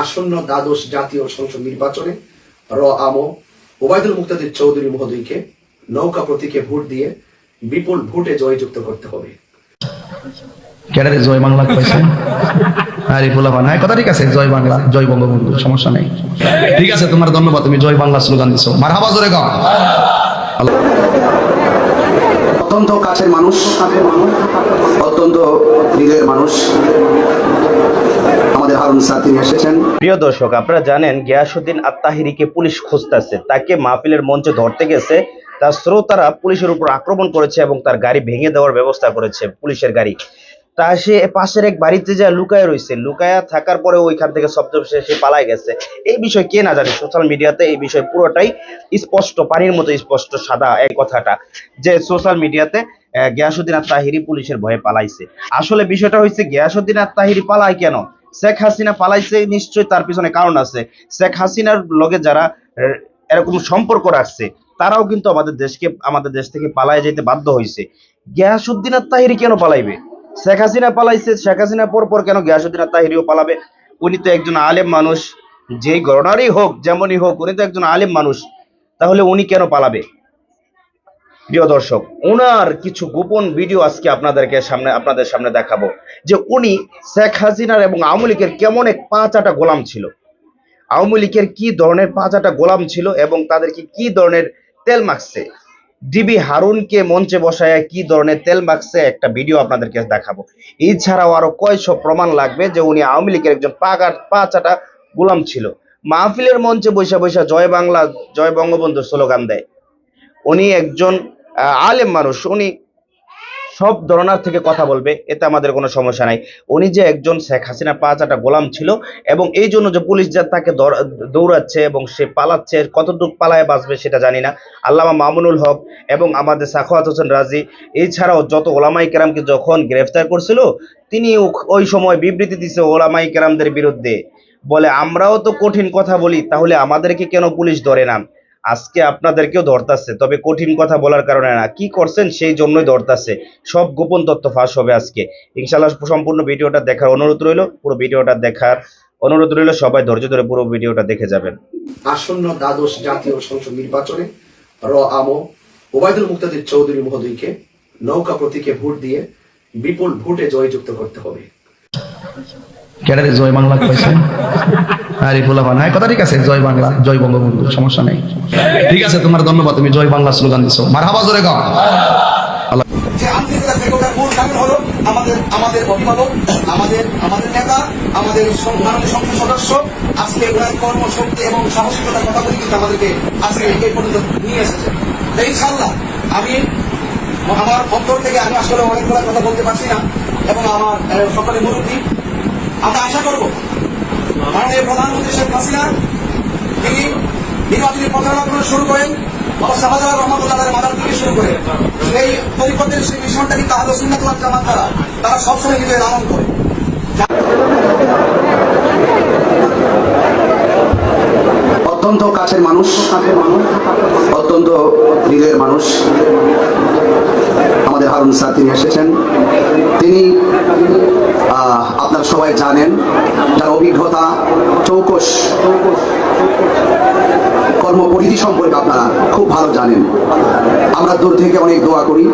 আসন্ন দ্বাদশ জাতীয় সংসদ নির্বাচনে আমো ওবায়দুল মুক্তাদির চৌধুরী মহোদয়কে নৌকা প্রতীকে ভোট দিয়ে বিপুল ভোটে জয়যুক্ত করতে হবে। ক্যাডারে জয় বাংলা কইছে আরে পোলাপান হ্যাঁ কথা ঠিক আছে, জয় বাংলা জয় বঙ্গবন্ধু, সমস্যা নেই, ঠিক আছে, তোমার ধন্যবাদ, তুমি জয় বাংলা স্লোগান দিছো, মারহাবা জোরে গাও। অত্যন্ত কাছের মানুষ, অত্যন্ত হৃদয়ের মানুষ আমাদের হারুন স্যার, তিনি এসেছেন। প্রিয় দর্শক, আপনারা জানেন গিয়াসউদ্দিন আত্তাহিরিকে পুলিশ খুঁজতেছে, তাকে মাহফিলের মঞ্চে ধরতে গেছে, তার শ্রোতারা পুলিশের উপর আক্রমণ করেছে এবং তার গাড়ি ভেঙে দেওয়ার ব্যবস্থা করেছে, পুলিশের গাড়ি। তা সে পাশের এক বাড়িতে যা লুকায় রয়েছে, লুকায়া থাকার পরে ওইখান থেকে শব্দ সে পালায় গেছে। এই বিষয় কে না জানে, সোশ্যাল মিডিয়াতে এই বিষয় পুরোটাই স্পষ্ট, পানির মতো স্পষ্ট সাদা এই কথাটা, যে সোশ্যাল মিডিয়াতে গিয়াসউদ্দিন আত্তাহিরি পুলিশের ভয়ে পালাইছে। আসলে বিষয়টা হচ্ছে গিয়াসউদ্দিন আত্তাহিরি পালায় কেন? শেখ হাসিনা পালাইছে, নিশ্চয়ই তার পিছনে কারণ আছে। শেখ হাসিনার লগে যারা এরকম সম্পর্ক রাখছে তারাও কিন্তু আমাদের দেশ থেকে পালায় যেতে বাধ্য হয়েছে। গিয়াসউদ্দিন আত্তাহিরি কেন পালাইবে? শেখ হাসিনা পালাইছে, শেখ হাসিনা পর কেন গিয়াসউদ্দিন আত্তাহিরিও পালাবে? উনি তো একজন আলেম মানুষ, যেই ঘটনারই হোক যেমনই হোক, উনি তো একজন আলেম মানুষ, তাহলে উনি কেন পালাবে? প্রিয় দর্শক, ওনার কিছু গোপন ভিডিও আজকে আপনাদের সামনে দেখাবো, যে উনি শেখ হাসিনার এবং আওয়ামী লীগের কেমন এক পাঁচাটা গোলাম ছিল, আওয়ামী লীগের কি ধরনের পাঁচাটা গোলাম ছিল এবং তাদেরকে কি ধরনের তেল মাখছে, ডিবি হারুনকে মঞ্চে বসায় কি ধরনের তেল মাখছে, একটা ভিডিও আপনাদেরকে দেখাবো। এছাড়াও আরো কয়শো প্রমাণ লাগবে যে উনি আওয়ামী লীগের একজন পাঁচাটা গোলাম ছিল। মাহফিলের মঞ্চে বৈশা জয় বাংলা জয় বঙ্গবন্ধু স্লোগান দেয়। উনি একজন আলেম মানুষ, উনি সব ধরনের থেকে কথা বলবে, এতে আমাদের কোনো সমস্যা নাই। উনি যে একজন শেখ হাসিনা পাঁচাটা গোলাম ছিল এবং এই জন্য যে পুলিশ যা তাকে দৌড়াচ্ছে এবং সে পালাচ্ছে, কতটুকু পালায় বাঁচবে সেটা জানি না। আল্লামা মামুনুল হক এবং আমাদের সাখাওয়াত হোসেন রাজি, এছাড়াও যত ওলামাই কেরামকে যখন গ্রেফতার করছিল, তিনি ওই সময় বিবৃতি দিছে ওলামাই কেরামদের বিরুদ্ধে, বলে আমরাও তো কঠিন কথা বলি, তাহলে আমাদেরকে কেন পুলিশ ধরে না? আজকে আপনাদেরকেও ধরতাছে, তবে কঠিন কথা বলার কারণে না, কি করছেন সেই জন্যই ধরতাছে। সব গোপন তথ্য ফাঁস হবে আজকে ইনশাআল্লাহ। সম্পূর্ণ ভিডিওটা দেখার অনুরোধ রইল, সবাই ধৈর্য ধরে পুরো ভিডিওটা দেখে যাবেন। আসন্ন দ্বাদশ জাতীয় সংসদ নির্বাচনে আমো ওবায়দুল মুক্তাদির চৌধুরী মহোদয়কে নৌকা প্রতীকে ভোট দিয়ে বিপুল ভোটে জয়যুক্ত করতে হবে। ক্যাডারে জয় বাংলা কইছে আরে পোলাপান হ্যাঁ কথা ঠিক আছে, জয় বাংলা জয় বঙ্গবন্ধু, সমস্যা নেই, ঠিক আছে, তোমার ধন্যবাদ, তুমি জয় বাংলা স্লোগান দিছো, মারহাবা জোরে গাও। যে আন্তরিকতা থেকে ওটার মূল কারণ হলো আমাদের অভিভাবক, আমাদের নেতা, আমাদের মাননীয় সংসদ সদস্য আজকে ওনার কর্মশক্তি এবং সাহসিকতার কথাগুলি কিন্তু আমাদেরকে আজকে এই পর্যন্ত নিয়ে এসেছে। ইনশাআল্লাহ আমি আমার অন্তর থেকে, আমি আসলে অনেকগুলো কথা বলতে পারছি না, এবং আমার সকলে মুরব্বী, আমরা আশা করব মাননীয় প্রধানমন্ত্রী শেখ হাসিনা তিনি নির্বাচনী প্রচারণা শুরু করেন, শাহজালাল রহমতুল্লাহ মাদার থেকে শুরু করে সেই তরিকতের সেই মিশনটা কিন্তু আহলে সুন্নাত ওয়াল জামাত তারা সবসময় নিজেদের লালন করে। অত্যন্ত কাছের মানুষ, অত্যন্ত হৃদয়ের মানুষ আমাদের হারুন স্যার, তিনি এসেছেন। তিনি আপনারা সবাই জানেন, তার অভিজ্ঞতা, চৌকস কর্মপরিধি সম্পর্কে আপনারা খুব ভালো জানেন। আমরা দূর থেকে অনেক দোয়া করি।